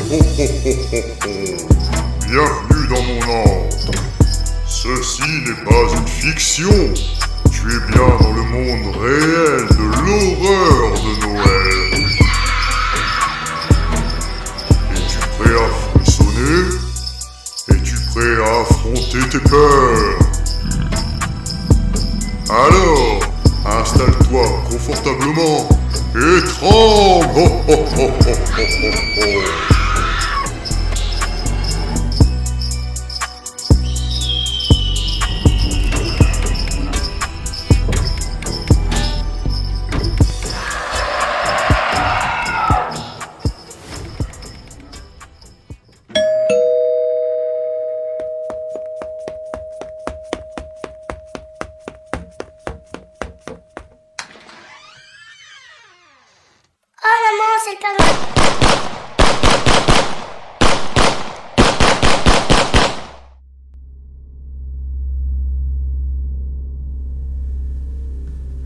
Bienvenue dans mon antre. Ceci n'est pas une fiction. Tu es bien dans le monde réel de l'horreur de Noël. Es-tu prêt à frissonner? Es-tu prêt à affronter tes peurs? Alors, installe-toi confortablement et tremble. C'est le Père Noël.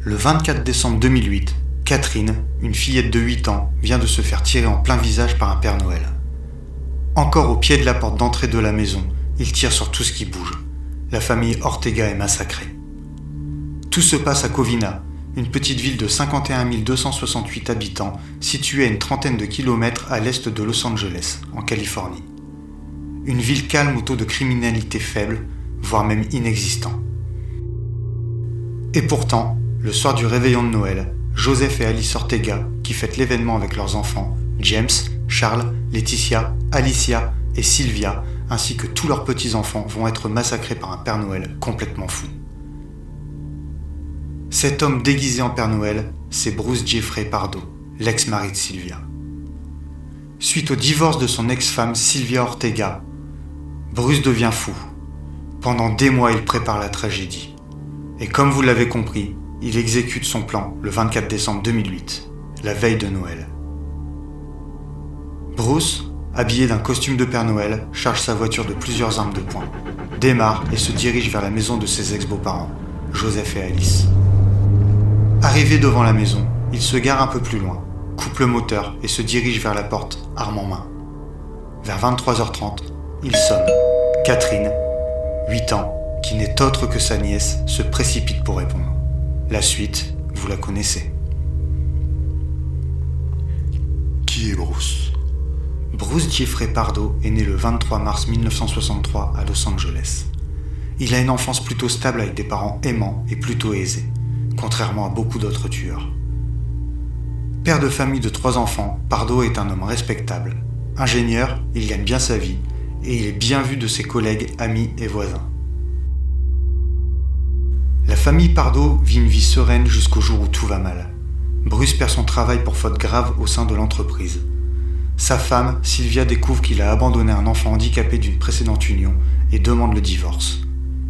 Le 24 décembre 2008, Catherine, une fillette de 8 ans, vient de se faire tirer en plein visage par un Père Noël. Encore au pied de la porte d'entrée de la maison, il tire sur tout ce qui bouge. La famille Ortega est massacrée. Tout se passe à Covina, une petite ville de 51 268 habitants située à une trentaine de kilomètres à l'est de Los Angeles, en Californie. Une ville calme au taux de criminalité faible, voire même inexistant. Et pourtant, le soir du réveillon de Noël, Joseph et Alice Ortega, qui fêtent l'événement avec leurs enfants, James, Charles, Laetitia, Alicia et Sylvia, ainsi que tous leurs petits-enfants, vont être massacrés par un Père Noël complètement fou. Cet homme déguisé en Père Noël, c'est Bruce Jeffrey Pardo, l'ex-mari de Sylvia. Suite au divorce de son ex-femme Sylvia Ortega, Bruce devient fou. Pendant des mois, il prépare la tragédie. Et comme vous l'avez compris, il exécute son plan le 24 décembre 2008, la veille de Noël. Bruce, habillé d'un costume de Père Noël, charge sa voiture de plusieurs armes de poing, démarre et se dirige vers la maison de ses ex-beaux-parents, Joseph et Alice. Arrivé devant la maison, il se gare un peu plus loin, coupe le moteur et se dirige vers la porte, arme en main. Vers 23h30, il sonne. Catherine, 8 ans, qui n'est autre que sa nièce, se précipite pour répondre. La suite, vous la connaissez. Qui est Bruce? Bruce Jeffrey Pardo est né le 23 mars 1963 à Los Angeles. Il a une enfance plutôt stable avec des parents aimants et plutôt aisés, contrairement à beaucoup d'autres tueurs. Père de famille de 3 enfants, Pardo est un homme respectable. Ingénieur, il gagne bien sa vie et il est bien vu de ses collègues, amis et voisins. La famille Pardo vit une vie sereine jusqu'au jour où tout va mal. Bruce perd son travail pour faute grave au sein de l'entreprise. Sa femme, Sylvia, découvre qu'il a abandonné un enfant handicapé d'une précédente union et demande le divorce.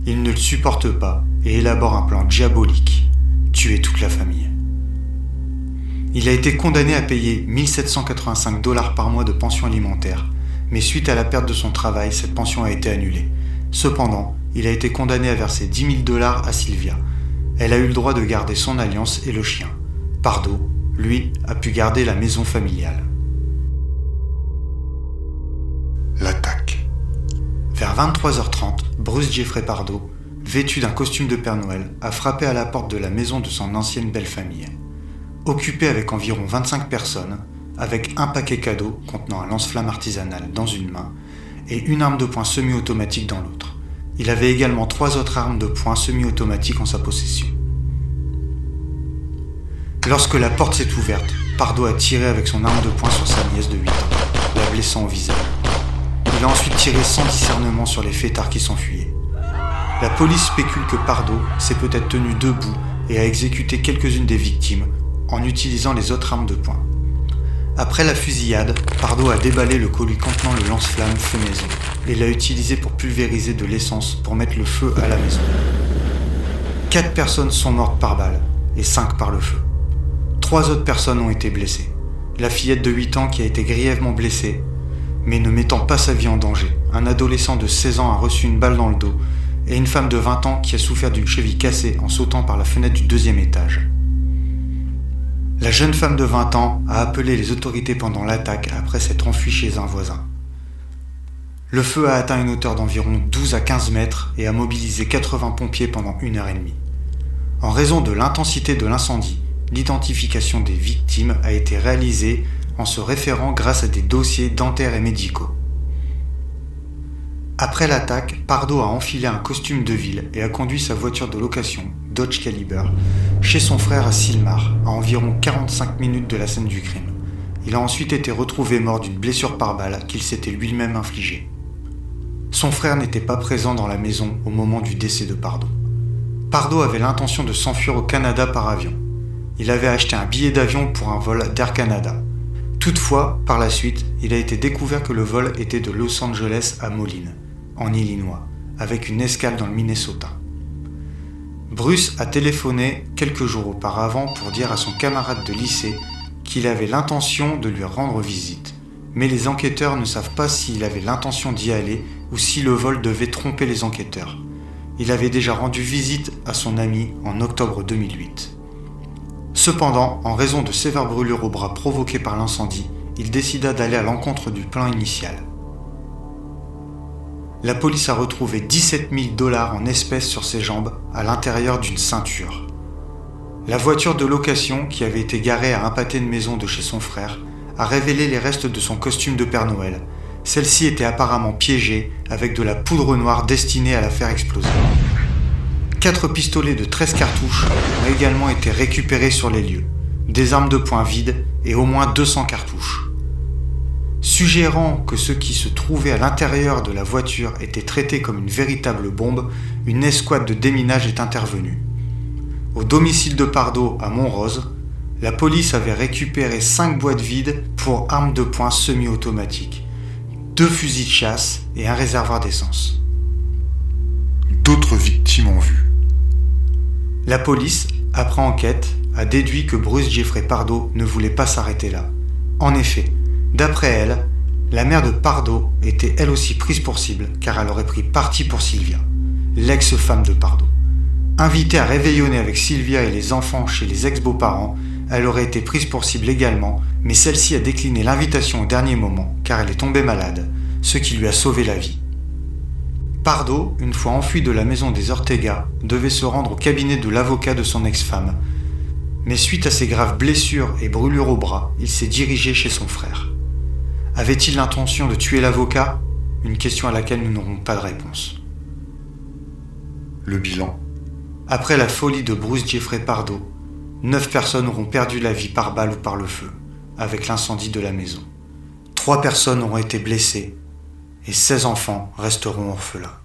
Il ne le supporte pas et élabore un plan diabolique, tuer toute la famille. Il a été condamné à payer 1 785 $ par mois de pension alimentaire, mais suite à la perte de son travail, cette pension a été annulée. Cependant, il a été condamné à verser 10 000 $ à Sylvia. Elle a eu le droit de garder son alliance et le chien. Pardo, lui, a pu garder la maison familiale. L'attaque. Vers 23h30, Bruce Jeffrey Pardo, vêtu d'un costume de Père Noël, a frappé à la porte de la maison de son ancienne belle-famille. Occupé avec environ 25 personnes, avec un paquet cadeau contenant un lance-flamme artisanal dans une main et une arme de poing semi-automatique dans l'autre. Il avait également 3 autres armes de poing semi-automatiques en sa possession. Lorsque la porte s'est ouverte, Pardo a tiré avec son arme de poing sur sa nièce de 8 ans, la blessant au visage. Il a ensuite tiré sans discernement sur les fêtards qui s'enfuyaient. La police spécule que Pardo s'est peut-être tenu debout et a exécuté quelques-unes des victimes en utilisant les autres armes de poing. Après la fusillade, Pardo a déballé le colis contenant le lance-flamme feu maison et l'a utilisé pour pulvériser de l'essence pour mettre le feu à la maison. 4 personnes sont mortes par balle et 5 par le feu. 3 autres personnes ont été blessées. La fillette de 8 ans qui a été grièvement blessée, mais ne mettant pas sa vie en danger. Un adolescent de 16 ans a reçu une balle dans le dos et une femme de 20 ans qui a souffert d'une cheville cassée en sautant par la fenêtre du 2e étage. La jeune femme de 20 ans a appelé les autorités pendant l'attaque après s'être enfuie chez un voisin. Le feu a atteint une hauteur d'environ 12 à 15 mètres et a mobilisé 80 pompiers pendant 1h30. En raison de l'intensité de l'incendie, l'identification des victimes a été réalisée en se référant grâce à des dossiers dentaires et médicaux. Après l'attaque, Pardo a enfilé un costume de ville et a conduit sa voiture de location, Dodge Caliber, chez son frère à Sylmar, à environ 45 minutes de la scène du crime. Il a ensuite été retrouvé mort d'une blessure par balle qu'il s'était lui-même infligée. Son frère n'était pas présent dans la maison au moment du décès de Pardo. Pardo avait l'intention de s'enfuir au Canada par avion. Il avait acheté un billet d'avion pour un vol d'Air Canada. Toutefois, par la suite, il a été découvert que le vol était de Los Angeles à Moline, en Illinois, avec une escale dans le Minnesota. Bruce a téléphoné quelques jours auparavant pour dire à son camarade de lycée qu'il avait l'intention de lui rendre visite. Mais les enquêteurs ne savent pas s'il avait l'intention d'y aller ou si le vol devait tromper les enquêteurs. Il avait déjà rendu visite à son ami en octobre 2008. Cependant, en raison de sévères brûlures au bras provoquées par l'incendie, il décida d'aller à l'encontre du plan initial. La police a retrouvé 17 000 $ en espèces sur ses jambes à l'intérieur d'une ceinture. La voiture de location, qui avait été garée à un pâté de maison de chez son frère, a révélé les restes de son costume de Père Noël. Celle-ci était apparemment piégée avec de la poudre noire destinée à la faire exploser. 4 pistolets de 13 cartouches ont également été récupérés sur les lieux, des armes de poing vides et au moins 200 cartouches. Suggérant que ce qui se trouvait à l'intérieur de la voiture était traité comme une véritable bombe, une escouade de déminage est intervenue. Au domicile de Pardo à Montrose, la police avait récupéré 5 boîtes vides pour armes de poing semi-automatiques, 2 fusils de chasse et un réservoir d'essence. D'autres victimes en vue. La police, après enquête, a déduit que Bruce Jeffrey Pardo ne voulait pas s'arrêter là. En effet, d'après elle, la mère de Pardo était elle aussi prise pour cible car elle aurait pris parti pour Sylvia, l'ex-femme de Pardo. Invitée à réveillonner avec Sylvia et les enfants chez les ex-beaux-parents, elle aurait été prise pour cible également, mais celle-ci a décliné l'invitation au dernier moment car elle est tombée malade, ce qui lui a sauvé la vie. Pardo, une fois enfui de la maison des Ortega, devait se rendre au cabinet de l'avocat de son ex-femme. Mais suite à ses graves blessures et brûlures au bras, il s'est dirigé chez son frère. Avait-il l'intention de tuer l'avocat ? Une question à laquelle nous n'aurons pas de réponse. Le bilan. Après la folie de Bruce Jeffrey Pardo, 9 personnes auront perdu la vie par balle ou par le feu, avec l'incendie de la maison. 3 personnes auront été blessées et 16 enfants resteront orphelins.